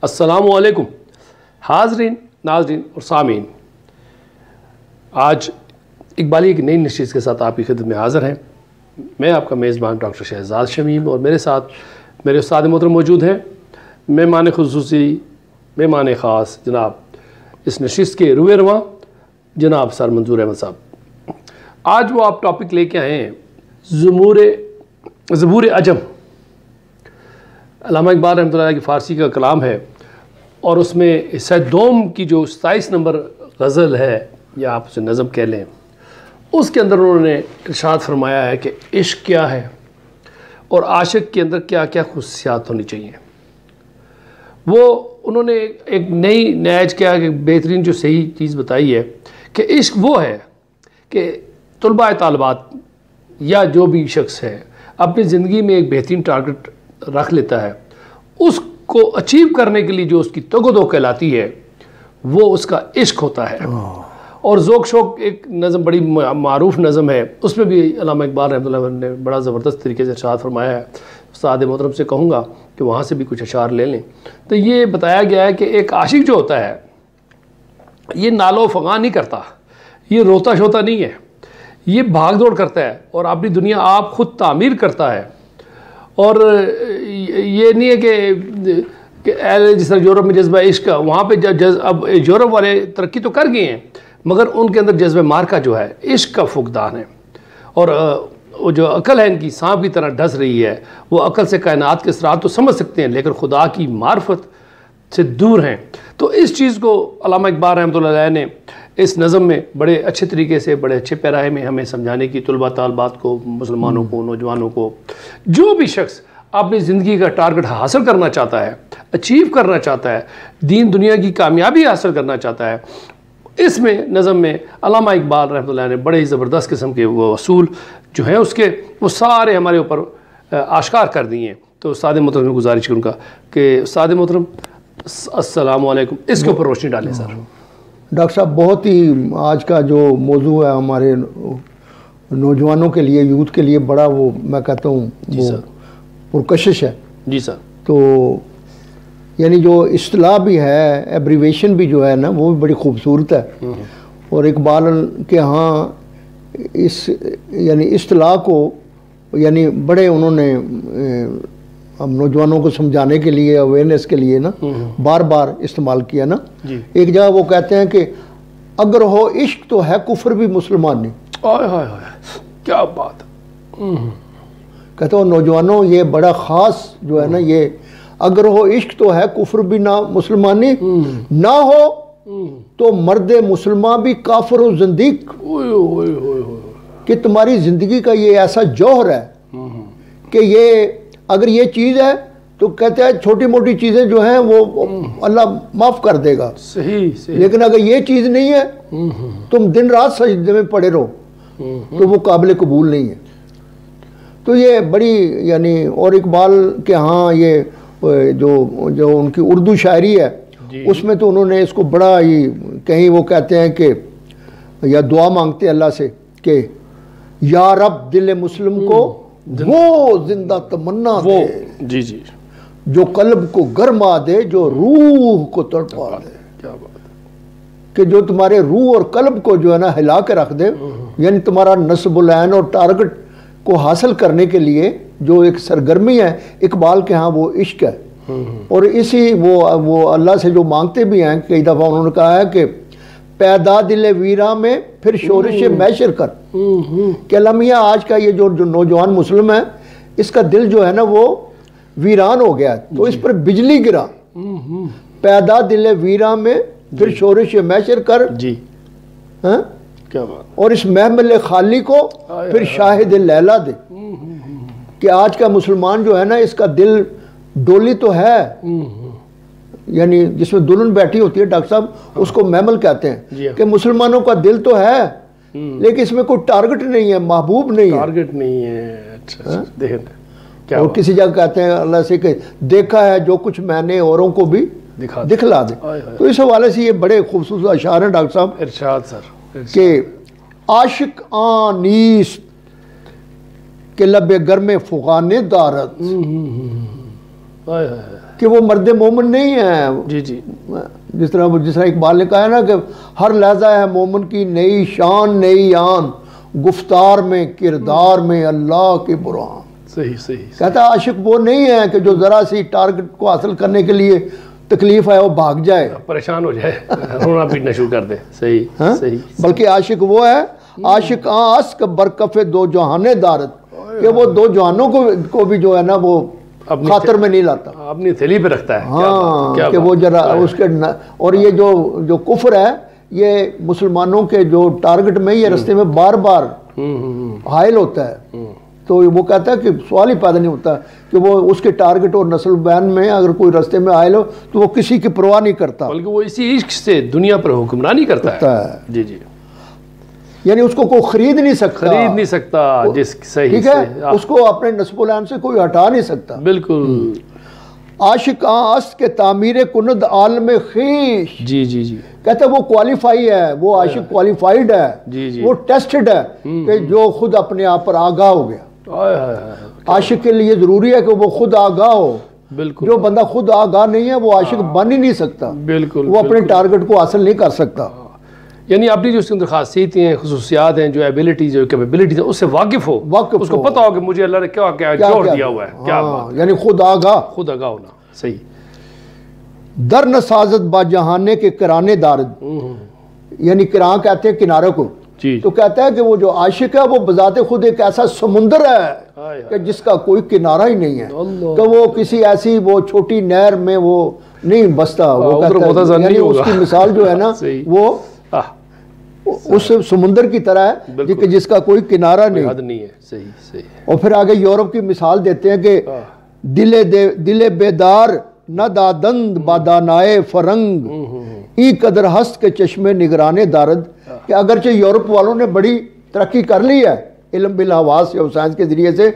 السلام علیکم حاضرین، ناظرین اور سامعین، آج اقبالی ایک نئی نشست کے ساتھ آپ کی خدمت میں حاضر ہیں۔ میں آپ کا میزبان ڈاکٹر شہزاد شمیم، اور میرے ساتھ میرے استاد محترم موجود ہیں، مہمان خصوصی، مہمان خاص جناب اس نشست کے روئے رواں جناب سر منظور احمد صاحب۔ آج وہ آپ ٹاپک لے کے آئے ہیں زبور عجم۔ علامہ اقبال رحمۃ اللہ کی فارسی کا کلام ہے، اور اس میں حصہ دوم کی جو 27 نمبر غزل ہے یا آپ اسے نظم کہہ لیں، اس کے اندر انہوں نے ارشاد فرمایا ہے کہ عشق کیا ہے اور عاشق کے اندر کیا کیا خصوصیات ہونی چاہیے۔ وہ انہوں نے ایک نئی نیج کیا کہ بہترین جو صحیح چیز بتائی ہے کہ عشق وہ ہے کہ طلباء طالبات یا جو بھی شخص ہے اپنی زندگی میں ایک بہترین ٹارگٹ رکھ لیتا ہے، اس کو اچیو کرنے کے لیے جو اس کی تگ و دو کہلاتی ہے وہ اس کا عشق ہوتا ہے۔ اور ذوق شوق ایک نظم بڑی معروف نظم ہے، اس میں بھی علامہ اقبال رحمۃ اللہ نے بڑا زبردست طریقے سے ارشاد فرمایا ہے۔ استاد محترم سے کہوں گا کہ وہاں سے بھی کچھ اشعار لے لیں۔ تو یہ بتایا گیا ہے کہ ایک عاشق جو ہوتا ہے یہ نالو فغاں نہیں کرتا، یہ روتا شوتا نہیں ہے، یہ بھاگ دوڑ کرتا ہے اور اپنی دنیا آپ خود تعمیر کرتا ہے۔ اور یہ نہیں ہے کہ جس طرح یورپ میں جذبہ عشق، وہاں پہ اب یورپ والے ترقی تو کر گئے ہیں مگر ان کے اندر جذبہ مارکا جو ہے عشق کا فقدان ہے، اور وہ جو عقل ہے ان کی سانپ کی طرح ڈھس رہی ہے۔ وہ عقل سے کائنات کے اسرار تو سمجھ سکتے ہیں لیکن خدا کی معرفت سے دور ہیں۔ تو اس چیز کو علامہ اقبال رحمۃ اللہ علیہ نے اس نظم میں بڑے اچھے طریقے سے، بڑے اچھے پیرائے میں ہمیں سمجھانے کی، طلباء طالبات کو، مسلمانوں کو، نوجوانوں کو، جو بھی شخص اپنی زندگی کا ٹارگٹ حاصل کرنا چاہتا ہے، اچیو کرنا چاہتا ہے، دین دنیا کی کامیابی حاصل کرنا چاہتا ہے، اس میں نظم میں علامہ اقبال رحمۃ اللہ نے بڑے ہی زبردست قسم کے وہ اصول جو ہیں اس کے وہ سارے ہمارے اوپر آشکار کر دیے ہیں۔ تو استاد محترم میں گزارش کروں گا کہ استاد محترم السلام علیکم، اس کے اوپر روشنی ڈالیں سر۔ ڈاکٹر صاحب، بہت ہی آج کا جو موضوع ہے ہمارے نوجوانوں کے لیے، یوتھ کے لیے بڑا وہ میں کہتا ہوں وہ پرکشش ہے۔ جی سر۔ تو یعنی جو اصطلاح بھی ہے، ایبریویشن بھی جو ہے نا، وہ بھی بڑی خوبصورت ہے۔ اور اقبال کے ہاں اس یعنی اصطلاح کو یعنی بڑے انہوں نے ہم نوجوانوں کو سمجھانے کے لیے، اویئرنیس کے لیے نا بار بار استعمال کیا نا۔ ایک جگہ وہ کہتے ہیں کہ اگر ہو عشق تو ہے کفر بھی مسلمان نہیں۔ آئے ہائے ہائے، کیا بات! کہتے ہو نوجوانوں، یہ بڑا خاص جو ہے نا، یہ اگر ہو عشق تو ہے کفر بھی نہ مسلمانی، نہ ہو تو مرد مسلمان بھی کافر و زندیق۔ کہ تمہاری زندگی کا یہ ایسا جوہر ہے کہ یہ اگر یہ چیز ہے تو کہتے ہیں چھوٹی موٹی چیزیں جو ہیں وہ اللہ معاف کر دے گا، صحیح۔ لیکن اگر یہ چیز نہیں ہے، تم دن رات سجدے میں پڑے رہو، تو وہ قابل قبول نہیں ہے۔ تو یہ بڑی یعنی، اور اقبال کے ہاں یہ جو ان کی اردو شاعری ہے اس میں تو انہوں نے اس کو بڑا ہی، کہیں وہ کہتے ہیں کہ یا دعا مانگتے اللہ سے کہ یا رب دل مسلم کو وہ زندہ تمنا دے، جی جی، جو قلب کو گرما دے، جو روح کو تڑپا دے۔ کیا بات! کہ جو تمہارے روح اور قلب کو جو ہے نا ہلا کے رکھ دے، یعنی تمہارا نصب العین اور ٹارگٹ کو حاصل کرنے کے لیے جو ایک سرگرمی ہے اقبال کے ہاں وہ عشق ہے۔ اور اسی وہ اللہ سے جو مانگتے بھی ہیں، کئی دفعہ انہوں نے کہا ہے کہ پیدا دل ویراں میں پھر شورش محشر کر۔ کہ اللہ میاں آج کا یہ جو نوجوان مسلم ہے، اس کا دل جو ہے نا وہ ویران ہو گیا، تو اس پر بجلی گرا۔ پیدا دل ویراں میں پھر شورش محشر کر، جی کیا بات! اور اس محمل خالی کو پھر شاہد لیلا دے۔ کہ آج کا مسلمان جو ہے نا، اس کا دل ڈولی تو ہے، یعنی جس میں دلہن بیٹھی ہوتی ہے ڈاکٹر صاحب، اس کو محمل کہتے ہیں۔ کہ مسلمانوں کا دل تو ہے لیکن اس میں کوئی ٹارگٹ نہیں ہے، محبوب نہیں ہے، ٹارگٹ نہیں ہے۔ اچھا دیکھیں، اور کسی جگہ کہتے ہیں اللہ سے کہ دیکھا ہے جو کچھ میں نے اوروں کو بھی دکھلا دے۔ تو اس حوالے سے یہ بڑے خوبصورت اشعار ہیں ڈاکٹر صاحب۔ ارشاد سر۔ کہ عاشق آن نیست کہ لب گرم فغان دارد، کہ وہ مرد مومن نہیں ہے. جی جی. جس طرح اقبال نے کہا ہے نا کہ ہر لہجہ ہے مومن کی نئی شان نئی آن، گفتار میں کردار میں اللہ کے برہان. صحیح صحیح. کہتا ہے عاشق وہ نہیں ہے کہ جو ذرا سی ٹارگٹ کو حاصل کرنے کے لیے تکلیف ہے وہ بھاگ جائے، پریشان ہو جائے، رونا پیٹنا شروع کر دے. صحیح صحیح. بلکہ عاشق وہ ہے عاشق عشق برکف دو جہانے دارت، کہ وہ دو جہانوں کو بھی جو ہے نا وہ خاطر میں نہیں لاتا، اپنی تھیلی پہ رکھتا ہے. ہاں کہ وہ ذرا اس کے. اور یہ جو کفر ہے یہ مسلمانوں کے جو ٹارگٹ میں یہ رستے میں بار بار حائل ہوتا ہے. تو وہ کہتا ہے کہ سوال ہی پیدا نہیں ہوتا کہ وہ اس کے ٹارگٹ اور نسل بین میں اگر کوئی رستے میں حائل ہو تو وہ کسی کی پرواہ نہیں کرتا، بلکہ وہ اسی عشق سے دنیا پر حکمرانی کرتا ہے. جی جی. یعنی اس کو کوئی خرید نہیں سکتا جس صحیح. ٹھیک ہے، اس کو اپنے نسب العین سے کوئی ہٹا نہیں سکتا. بالکل. عاشق عشق کے تعمیر کند عالم خویش. جی جی جی. کہتا ہے وہ کوالیفائی ہے، وہ عاشق کوالیفائیڈ ہے. جی جی. وہ ٹیسٹڈ ہے کہ جو خود اپنے آپ پر آگاہ ہو گیا. عاشق کے لیے ضروری ہے کہ وہ خود آگاہ ہو. بالکل. جو بندہ خود آگاہ نہیں ہے وہ عاشق بن ہی نہیں سکتا. بالکل. وہ اپنے ٹارگٹ کو حاصل نہیں کر سکتا. یعنی اپنی جو اس کے اندر خاصیتیں ہیں، خصوصیات ہیں، جو ایبلٹیز جو کیپیبلٹیز ہیں، اس سے واقف ہو، اس کو پتہ ہو کہ مجھے اللہ نے کیا کیا جوڑ دیا ہوا ہے. کیا بات. یعنی خود آگاہ ہونا. صحیح. در نسازت با جہانے کے کرانے دارد، یعنی کراں کہتے ہیں کنارے کو. تو کہتا ہے کہ وہ جو عاشق ہے وہ بذات خود ایک ایسا سمندر ہے کہ جس کا کوئی کنارہ ہی نہیں ہے، کہ وہ کسی ایسی وہ چھوٹی نہر میں وہ نہیں بستا. وہ کہتا ہے یعنی اس کی مثال جو ہے نا وہ اس سمندر کی طرح ہے کہ جس کا کوئی کنارہ نہیں ہے. صحیح صحیح. اور پھر آگے یورپ کی مثال دیتے ہیں کہ دل بیدار نہ دادند بادانائے فرنگ ای قدر ہست کے چشمے نگرانے دارد. کہ اگرچہ یورپ والوں نے بڑی ترقی کر لی ہے علم بالحواس یا سائنس کے ذریعے سے،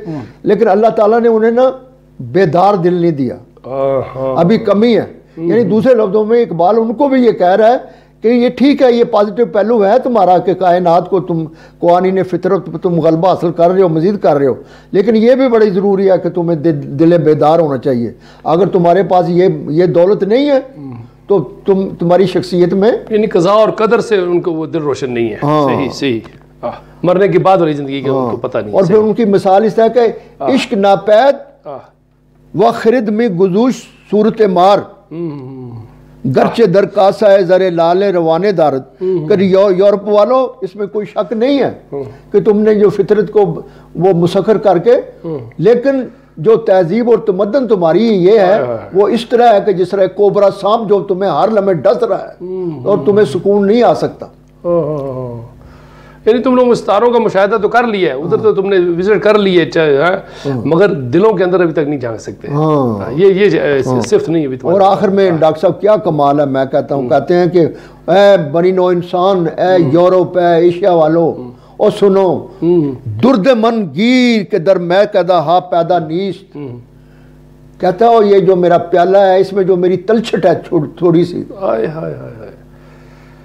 لیکن اللہ تعالیٰ نے انہیں نا بیدار دل نہیں دیا، ابھی کمی ہے. یعنی دوسرے لفظوں میں اقبال ان کو بھی یہ کہہ رہا ہے کہ یہ ٹھیک ہے، یہ پازیٹیو پہلو ہے تمہارا کہ کائنات کو تم قوانین فطرت تم غلبہ حاصل کر رہے ہو، مزید کر رہے ہو، لیکن یہ بھی بڑی ضروری ہے کہ تمہیں دل بیدار ہونا چاہیے. اگر تمہارے پاس یہ دولت نہیں ہے تو تمہاری شخصیت میں یعنی قضاء اور قدر سے ان کو وہ دل روشن نہیں ہے. صحیح صحیح. مرنے کے بعد والی زندگی کا ان کو پتہ نہیں. اور پھر ان کی مثال اس طرح کہ عشق ناپید و خرد میں گزوش صورت مار گرچہ در کاسا ہے زر لال روانے دارت. کہ یورپ والوں اس میں کوئی شک نہیں ہے کہ تم نے جو فطرت کو وہ مسخر کر کے، لیکن جو تہذیب اور تمدن تمہاری یہ ہے وہ اس طرح ہے کہ جس طرح کوبرا سانپ جو تمہیں ہر لمحے ڈس رہا ہے اور تمہیں سکون نہیں آ سکتا. یعنی تم لوگ ستاروں کا مشاہدہ تو کر لیا ہے، ادھر تو تم نے وزٹ کر لی ہے، مگر دلوں کے اندر ابھی تک نہیں جھانک سکتے. یہ صرف نہیں ابھی. اور آخر میں ڈاکٹر صاحب کیا کمال ہے، میں کہتا ہوں، کہتے ہیں کہ اے بنی نو انسان، اے یورپ، اے ایشیا والو، اور سنو درد من گیر کے در میں قدا ہا پیدا نیست. کہتا ہو یہ جو میرا پیالہ ہے اس میں جو میری تلچھٹ ہے تھوڑی سی،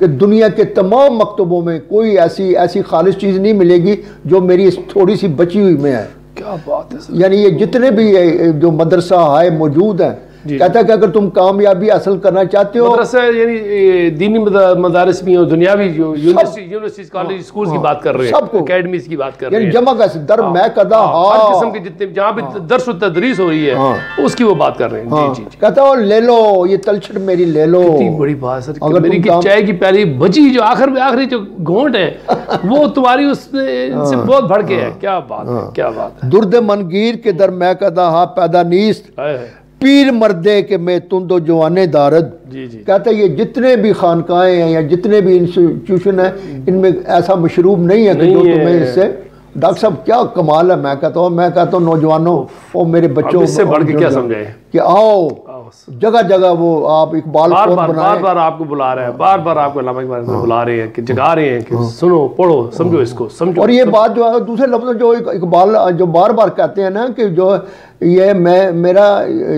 کہ دنیا کے تمام مکتبوں میں کوئی ایسی خالص چیز نہیں ملے گی جو میری اس تھوڑی سی بچی ہوئی میں ہے. کیا بات ہے. یعنی یہ جتنے بھی جو مدرسہ ہائے موجود ہیں، کہتا ہے کہ اگر تم کامیابی حاصل کرنا چاہتے ہو، مدرسہ یعنی دینی مدارس بھی اور دنیاوی جو یونیورسٹیز کالج اسکولز کی بات کر رہے ہیں، اکیڈمیز کی بات کر رہے ہیں، یعنی جمع کیسے در میں قدا ہر قسم کے جتنے جہاں پہ درس و تدریس ہو رہی ہے اس کی وہ بات کر رہے ہیں. جی جی. کہتا ہو لے لو یہ تلچھٹ میری لے لو. کتنی بڑی بات ہے. اگر میری چائے کی پہلی بچی جو آخری جو گھونٹ ہے وہ تمہاری اس سے بہت بڑھ کے ہے. کیا بات ہے، کیا بات ہے. درد منگیر کے در میں قدا ہا پیدا نیست پیر مردے کے میں تندو جوانے دارد. کہتا ہے یہ جتنے بھی خانقاہیں ہیں یا جتنے بھی انسٹیٹیوشن ہیں ان میں ایسا مشروب نہیں ہے کہ جو تمہیں اس سے. ڈاکٹر صاحب کیا کمال ہے. میں کہتا ہوں نوجوانوں اور میرے بچوں اس سے بڑھ کے کیا سمجھائے کہ آؤ جگہ جگہ وہ آپ اقبال بار بار آپ کو بلا رہے ہیں، بار بار آپ کو علامہ اقبال بلا رہے ہیں کہ جگا رہے ہیں کہ سنو پڑھو سمجھو اس کو سمجھو. اور یہ بات جو ہے دوسرے لفظ جو اقبال جو بار بار کہتے ہیں نا کہ جو یہ میرا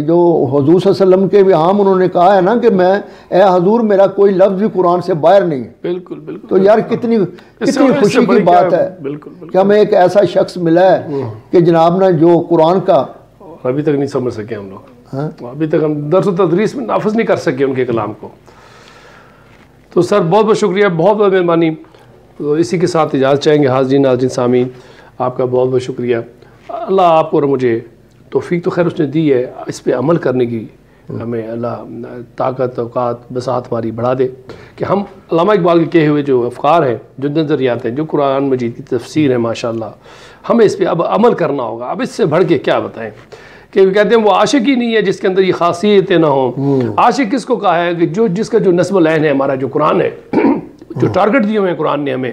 جو حضور صلی اللہ علیہ وسلم کے بھی عام انہوں نے کہا ہے نا کہ میں اے حضور میرا کوئی لفظ بھی قرآن سے باہر نہیں ہے. بالکل بالکل. تو یار کتنی خوشی کی بات ہے کہ ہمیں ایک ایسا شخص ملا ہے کہ جناب نا جو قرآن کا ابھی تک نہیں سمجھ سکے ہم لوگ. ابھی تک ہم درس و تدریس میں نافذ نہیں کر سکے ان کے کلام کو. تو سر بہت بہت شکریہ, بہت بہت مہربانی. تو اسی کے ساتھ اجازت چاہیں گے. حاضرین ناظرین سامعین, آپ کا بہت بہت شکریہ. اللہ آپ کو اور مجھے توفیق تو خیر اس نے دی ہے, اس پہ عمل کرنے کی ہمیں اللہ طاقت اوقات بساط ہماری بڑھا دے کہ ہم علامہ اقبال کے کہے ہوئے جو افکار ہیں, جو نظریات ہیں, جو قرآن مجید کی تفسیر ہے ماشاءاللہ, ہمیں اس پہ اب عمل کرنا ہوگا. اب اس سے بڑھ کے کیا بتائیں کہ کہتے ہیں وہ عاشق ہی نہیں ہے جس کے اندر یہ خاصیتیں نہ ہوں. عاشق کس کو کہا ہے کہ جس کا جو نصب العین ہے ہمارا جو قرآن ہے, جو ٹارگٹ دیے ہوئے ہیں قرآن نے ہمیں,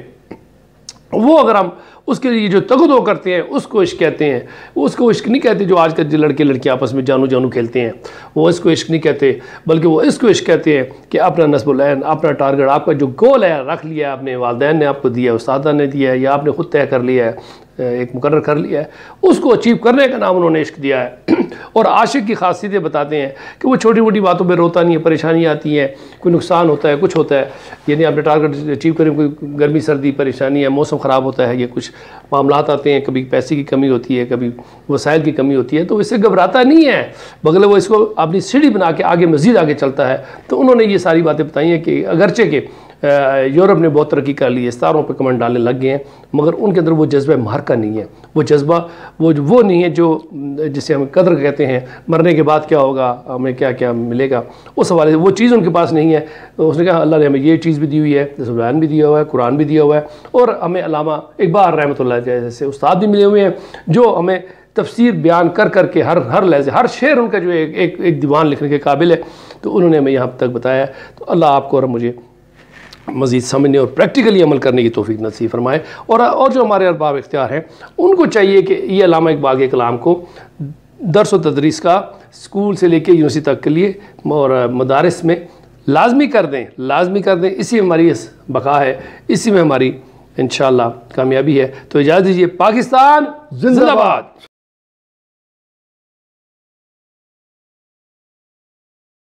وہ اگر ہم اس کے لیے جو تغدو کرتے ہیں اس کو عشق کہتے ہیں. اس کو عشق نہیں کہتے جو آج کل لڑکے لڑکیاں آپس میں جانو جانو کھیلتے ہیں, وہ اس کو عشق نہیں کہتے, بلکہ وہ اس کو عشق کہتے ہیں کہ اپنا نصب العین, اپنا ٹارگٹ, آپ کا جو گول ہے رکھ لیا ہے, اپنے والدین نے آپ کو دیا ہے, استادہ نے دیا ہے, یا آپ نے خود طے کر لیا ہے, ایک مقرر کر لیا ہے, اس کو اچیو کرنے کا نام انہوں نے عشق دیا ہے. اور عاشق کی خاصیتیں بتاتے ہیں کہ وہ چھوٹی موٹی باتوں پہ روتا نہیں ہے, پریشانی آتی ہے, کوئی نقصان ہوتا ہے, کچھ ہوتا ہے, یعنی آپ نے ٹارگٹ اچیو کریں, کوئی گرمی سردی پریشانی ہے, موسم خراب ہوتا ہے, یہ کچھ معاملات آتے ہیں, کبھی پیسے کی کمی ہوتی ہے, کبھی وسائل کی کمی ہوتی ہے, تو اس سے گھبراتا نہیں ہے, بغل وہ اس کو اپنی سیڑھی بنا کے آگے مزید آگے چلتا ہے. تو انہوں نے یہ ساری باتیں بتائی ہیں کہ اگرچہ کہ یورپ نے بہت ترقی کر لی ہے, ستاروں پہ کمنٹ ڈالنے لگ گئے ہیں, مگر ان کے اندر وہ جذبہ مارکا نہیں ہے, وہ جذبہ وہ نہیں ہے جو جسے ہم قدر کہتے ہیں, مرنے کے بعد کیا ہوگا, ہمیں کیا کیا ملے گا, اس حوالے سے وہ چیز ان کے پاس نہیں ہے. اس نے کہا اللہ نے ہمیں یہ چیز بھی دی ہوئی ہے, بیان بھی دیا ہوا ہے, قرآن بھی دیا ہوا ہے, اور ہمیں علامہ اقبال رحمۃ اللہ جیسے استاد بھی ملے ہوئے ہیں جو ہمیں تفسیر بیان کر کے ہر لہجے, ہر شعر ان کا جو ایک دیوان لکھنے کے قابل ہے. تو انہوں نے ہمیں یہاں تک بتایا ہے. تو اللہ آپ کو اور مجھے مزید سمجھنے اور پریکٹیکلی عمل کرنے کی توفیق نصیب فرمائے. اور جو ہمارے ارباب اختیار ہیں ان کو چاہیے کہ یہ علامہ اقبال کے کلام کو درس و تدریس کا اسکول سے لے کے یونیورسٹی تک کے لیے اور مدارس میں لازمی کر دیں. اسی میں ہماری بقا ہے, اسی میں ہماری انشاءاللہ کامیابی ہے. تو اجازت دیجیے. پاکستان زندہ باد.